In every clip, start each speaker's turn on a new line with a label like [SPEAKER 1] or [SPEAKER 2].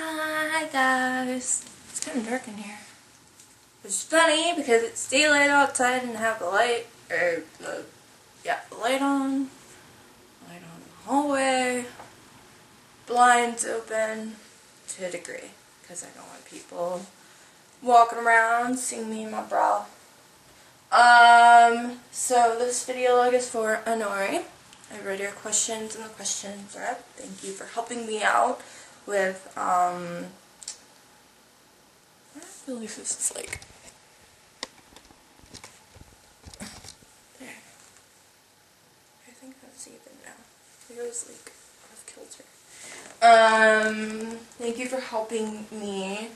[SPEAKER 1] Hi guys! It's kind of dark in here. Which is funny because it's daylight outside and I have the light, the light on in the hallway, blinds open to a degree because I don't want people walking around seeing me in my bra. So this video log is for Anori. I read your questions and the questions are up. Thank you for helping me out with, I believe this is like, there. I think that's even now. It was like out of kilter. Thank you for helping me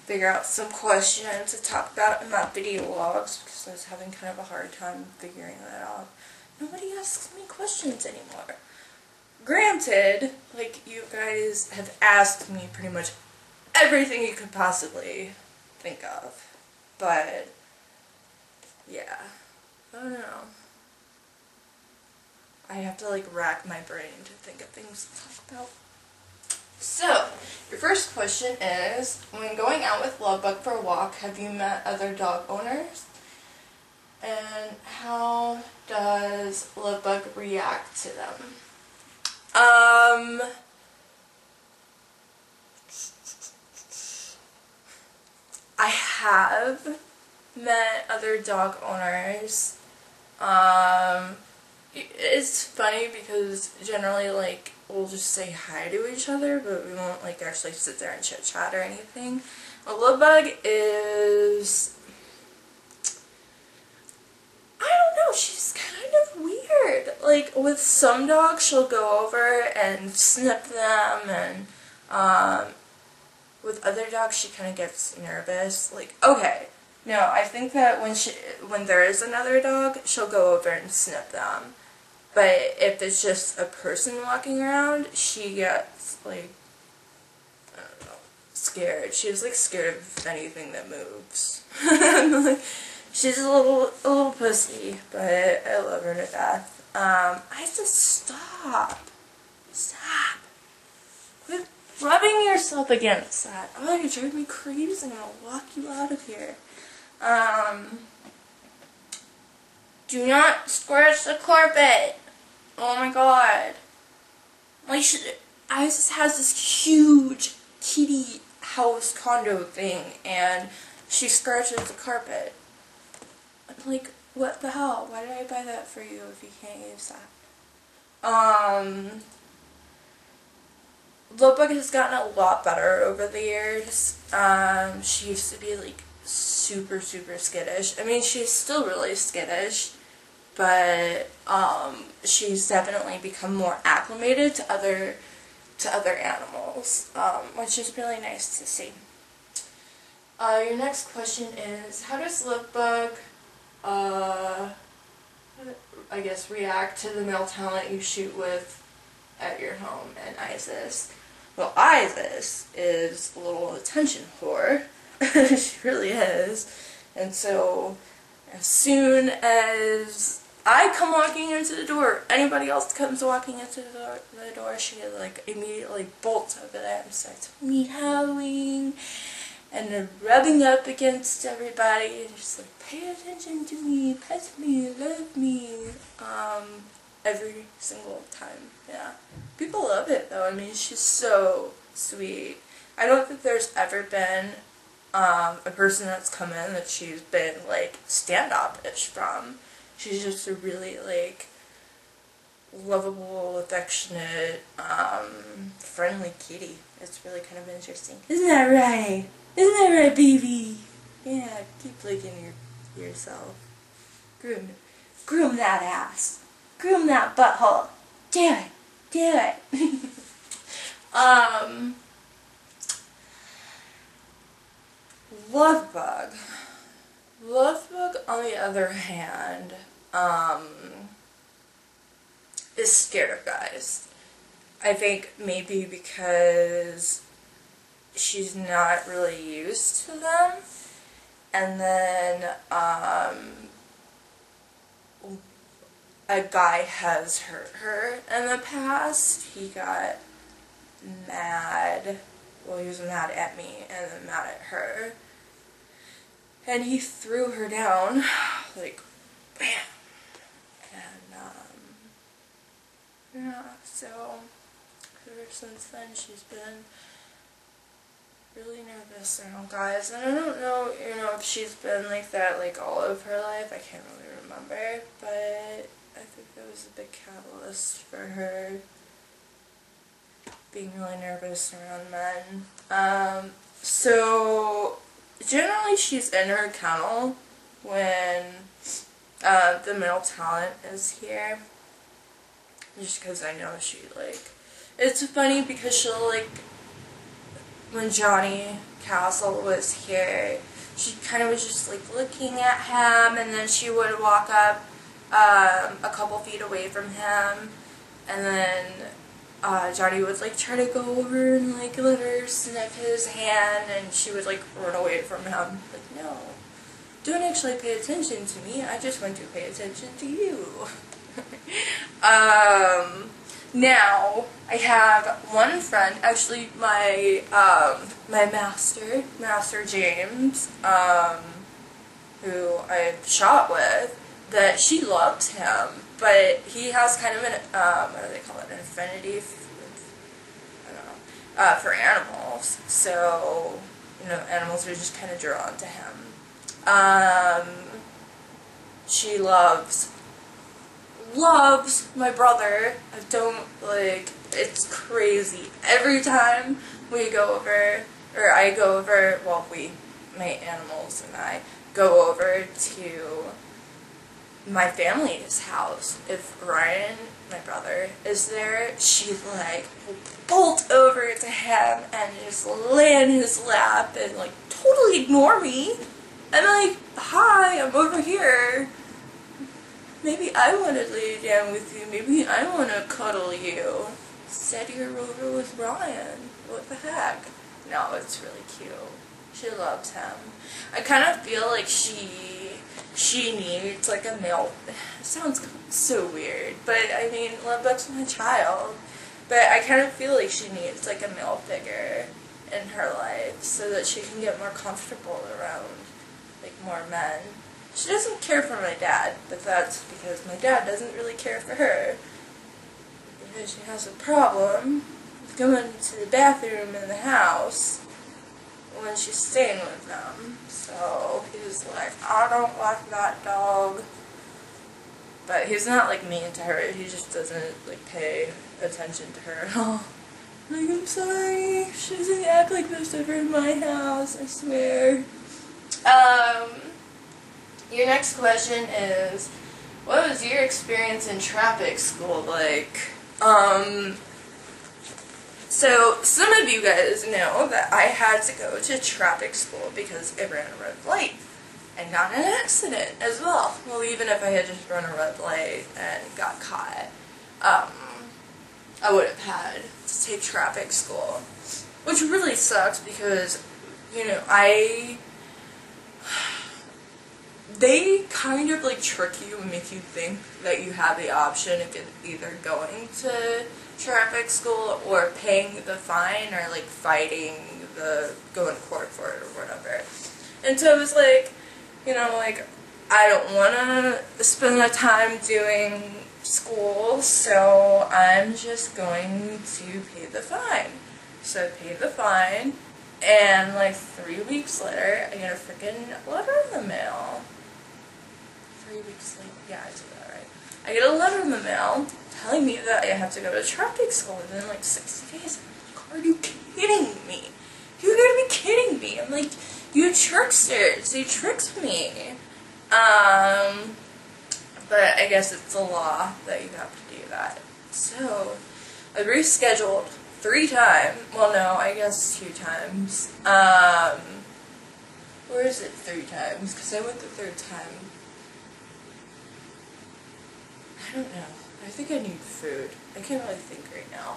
[SPEAKER 1] figure out some questions to talk about in my video logs because I was having kind of a hard time figuring that out. Nobody asks me questions anymore. Granted, like, you guys have asked me pretty much everything you could possibly think of. But, yeah. I don't know. I have to, like, rack my brain to think of things to talk about. So, your first question is, when going out with Lovebug for a walk, have you met other dog owners? And how does Lovebug react to them? I have met other dog owners. It's funny because generally, like, we'll just say hi to each other, but we won't, like, actually sit there and chit-chat or anything. A Lovebug is, I don't know, she's kind of weird. Like, with some dogs, she'll go over and snip them, and, with other dogs, she kind of gets nervous. Like, okay, no, I think that when there is another dog, she'll go over and snip them. But if it's just a person walking around, she gets, like, I don't know, scared. She's, like, scared of anything that moves. She's a little pussy, but I love her to death. I have to stop. Stop. Quit rubbing yourself against that. Oh, you drive me crazy. I'm gonna walk you out of here. Do not scratch the carpet. Oh my god. Like, Isis has this huge kitty house condo thing, and she scratches the carpet. Like, what the hell? Why did I buy that for you if you can't use that? Lovebug has gotten a lot better over the years. She used to be, like, super skittish. I mean, she's still really skittish, but, she's definitely become more acclimated to other animals, which is really nice to see. Your next question is, how does Lovebug, I guess, react to the male talent you shoot with at your home and Isis? Well, Isis is a little attention whore. She really is. And so, as soon as I come walking into the door, anybody else comes walking into the door, she, like, immediately bolts over there and starts meowing and then rubbing up against everybody and just like, pay attention to me, pet me, love me, every single time. Yeah. People love it though. I mean, she's so sweet. I don't think there's ever been a person that's come in that she's been, like, standoffish from. She's just a really, like, lovable, affectionate, friendly kitty. It's really kind of interesting. Isn't that right? Isn't that right, baby? Yeah, keep licking yourself. Groom that ass. Groom that butthole. Do it. Do it. Lovebug. Lovebug, on the other hand, is scared of guys. I think maybe because she's not really used to them, and then, a guy has hurt her in the past. He got mad well, he was mad at me and then mad at her. And he threw her down, like, bam. And, yeah, so ever since then she's been really nervous around guys. And I don't know, if she's been like that, like, all of her life. I can't really remember, but I think that was a big catalyst for her being really nervous around men. So generally she's in her kennel when the male talent is here, just because I know she, like, it's funny because she'll, like, when Johnny Castle was here, she kind of was just, like, looking at him, and then she would walk up a couple feet away from him, and then Johnny would, like, try to go over and, like, let her sniff his hand, and she would, like, run away from him. Like, no, don't actually pay attention to me, I just want to pay attention to you. Now, I have one friend, actually my, my Master James, who I've shot with, that she loves him, but he has kind of an, what do they call it, an affinity for animals, so, animals are just kind of drawn to him. She loves my brother. I don't, like, it's crazy. Every time we go over, or I go over, well, my animals and I go over to my family's house. If Ryan, my brother, is there, she's like, will bolt over to him and just lay in his lap and, like, totally ignore me. I'm like, hi, I'm over here. Maybe I want to lay down with you. Maybe I want to cuddle you. Instead you're over with Ryan. What the heck? No, it's really cute. She loves him. I kind of feel like she needs, like, a male. It sounds so weird, but I mean, Lovebuck's my child. But I kind of feel like she needs, like, a male figure in her life so that she can get more comfortable around, like, more men. She doesn't care for my dad, but that's because my dad doesn't really care for her. Because she has a problem with going to the bathroom in the house when she's staying with them. So he's like, I don't like that dog. But he's not, like, mean to her. He just doesn't, like, pay attention to her at all. Like, I'm sorry. She doesn't act like this over in my house, I swear. Your next question is, what was your experience in traffic school like? So some of you guys know that I had to go to traffic school because I ran a red light and got in an accident as well. Well, even if I had just run a red light and got caught, I would have had to take traffic school, which really sucks because, they kind of, like, trick you and make you think that you have the option of either going to traffic school or paying the fine or, like, fighting going to court for it or whatever. And so it was like, like, I don't want to spend the time doing school, so I'm just going to pay the fine. So I paid the fine, and, like, 3 weeks later, I get a freaking letter in the mail. 3 weeks later, yeah, I did that right. I get a letter in the mail telling me that I have to go to traffic school within, like, 60 days. I'm like, are you kidding me? You gotta be kidding me. I'm like, you tricksters, you tricked me. But I guess it's a law that you have to do that. So, I rescheduled 3 times. Well, no, I guess 2 times. Or is it 3 times? Because I went the 3rd time. I don't know. I think I need food. I can't really think right now.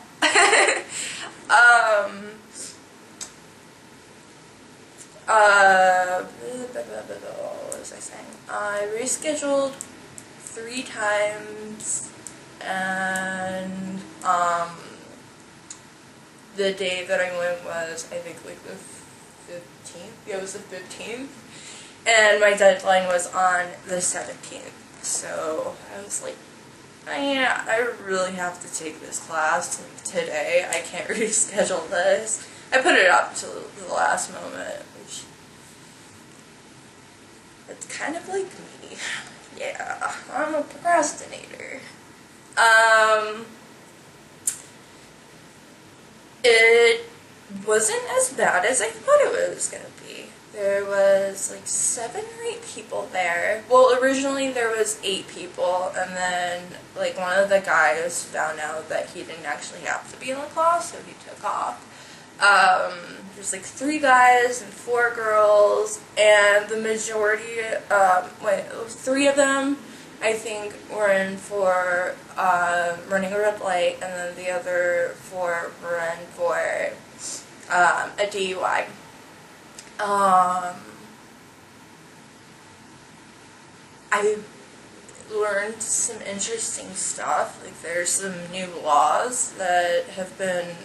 [SPEAKER 1] What was I saying? I rescheduled 3 times, and the day that I went was, I think, like the 15th. Yeah, it was the 15th. And my deadline was on the 17th. So I was like, yeah, I really have to take this class today. I can't reschedule this. I put it up to the last moment, which it's kind of like me. Yeah, I'm a procrastinator. It wasn't as bad as I thought it was going to be. There was like 7 or 8 people there. Well, originally there was 8 people, and then like one of the guys found out that he didn't actually have to be in the class, so he took off. There's like 3 guys and 4 girls, and the majority, 3 of them, I think, were in for running a red light, and then the other 4 were in for a DUI. I learned some interesting stuff. Like, there's some new laws that have been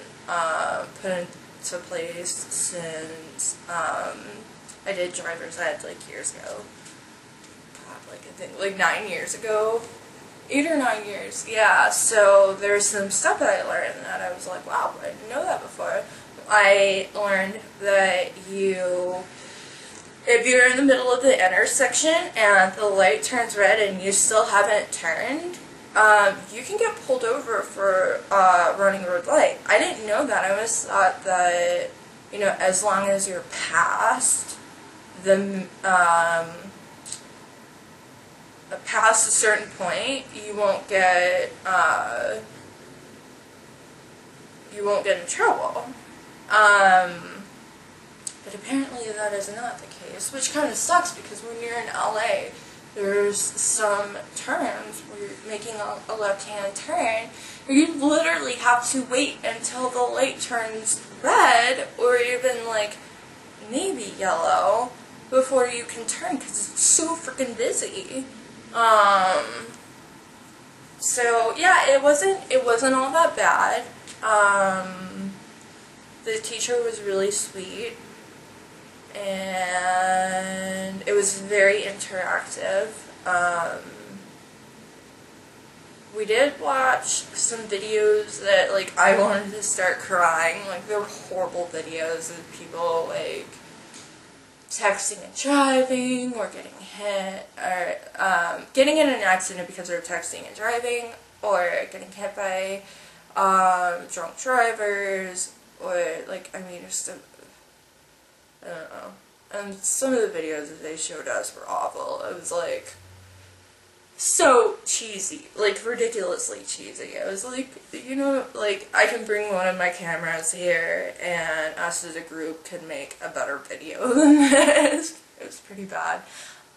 [SPEAKER 1] put into place since I did driver's ed like years ago. God, like I think like 9 years ago. 8 or 9 years, yeah. So there's some stuff that I learned that I was like, wow, I didn't know that before. I learned that if you're in the middle of the intersection and the light turns red and you still haven't turned, you can get pulled over for running a red light. I didn't know that. I always thought that, you know, as long as you're past past a certain point, you won't get in trouble. But apparently that is not the case, which kind of sucks because when you're in LA, there's some turns where you're making a left-hand turn, where you literally have to wait until the light turns red, or even like maybe yellow, before you can turn because it's so freaking busy. So yeah, it wasn't all that bad. The teacher was really sweet, and it was very interactive. We did watch some videos that, like, I wanted to start crying. Like, they were horrible videos of people, like, texting and driving, or getting hit, or getting in an accident because they're texting and driving, or getting hit by drunk drivers, or, like, I mean, just, I don't know. And some of the videos that they showed us were awful. It was, like, so cheesy, like, ridiculously cheesy. It was like, you know, like, I can bring one of my cameras here, and us as a group can make a better video than this. It was pretty bad.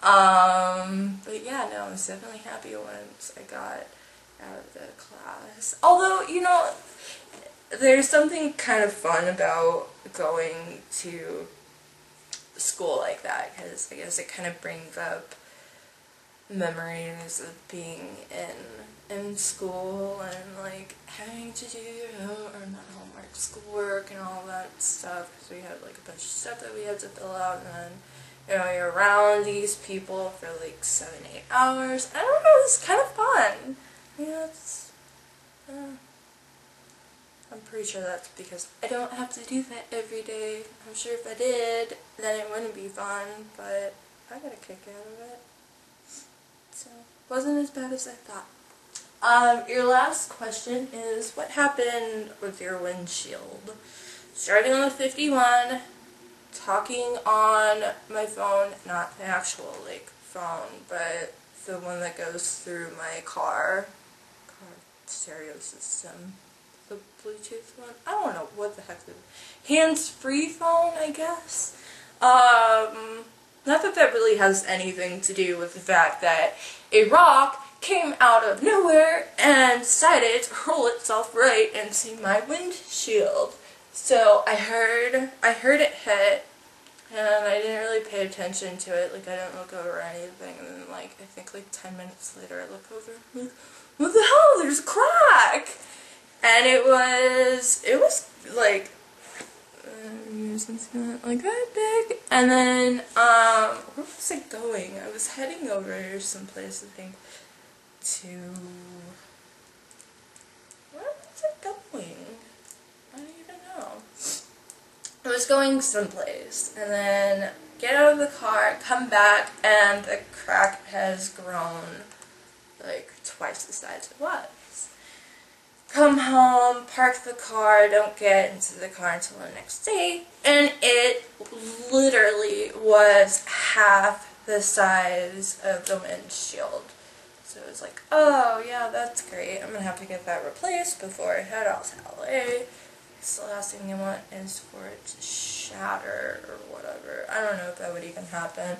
[SPEAKER 1] But yeah, no, I was definitely happy once I got out of the class. Although, you know, there's something kind of fun about going to school like that, because I guess it kind of brings up memories of being in school and like having to do homework, schoolwork and all that stuff, because we had like a bunch of stuff that we had to fill out, and then, you know, you're around these people for like 7-8 hours. I don't know, it's kind of fun. Yeah, it's I'm pretty sure that's because I don't have to do that every day. I'm sure if I did, then it wouldn't be fun, but I got a kick out of it. So, wasn't as bad as I thought. Your last question is, what happened with your windshield? Starting on the 51, talking on my phone, not the actual, like, phone, but the one that goes through my car stereo system. The Bluetooth one? I don't know what the heck. Hands-free phone, I guess. Not that that really has anything to do with the fact that a rock came out of nowhere and decided to hurl itself right into my windshield. So I heard it hit, and I didn't really pay attention to it. Like, I didn't look over or anything. And then, like, I think like 10 minutes later, I look over. What the hell? There's a crack! And it was like, like that big. And then, where was it going? I was heading over someplace, I think, to, where was it going? I don't even know. I was going someplace, and then get out of the car, come back, and the crack has grown like twice the size it was. Come home, park the car, don't get into the car until the next day, and it literally was half the size of the windshield. So it was like, oh yeah, that's great. I'm gonna have to get that replaced before I head out to LA. So the last thing you want is for it to shatter or whatever. I don't know if that would even happen.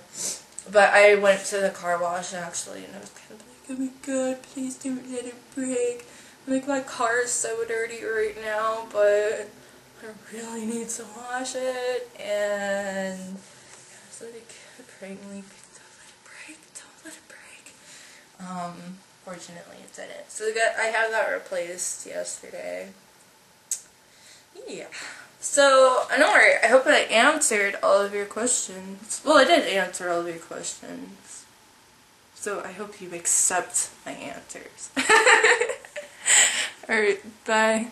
[SPEAKER 1] But I went to the car wash actually, and I was kind of like, oh my god, please don't let it break. Like, my car is so dirty right now, but I really need to wash it. And I was like praying, like, don't let it break, don't let it break. Fortunately it didn't. So I had that replaced yesterday. Yeah. So, I don't worry, I hope I answered all of your questions. Well, I did answer all of your questions. So, I hope you accept my answers. Alright, bye.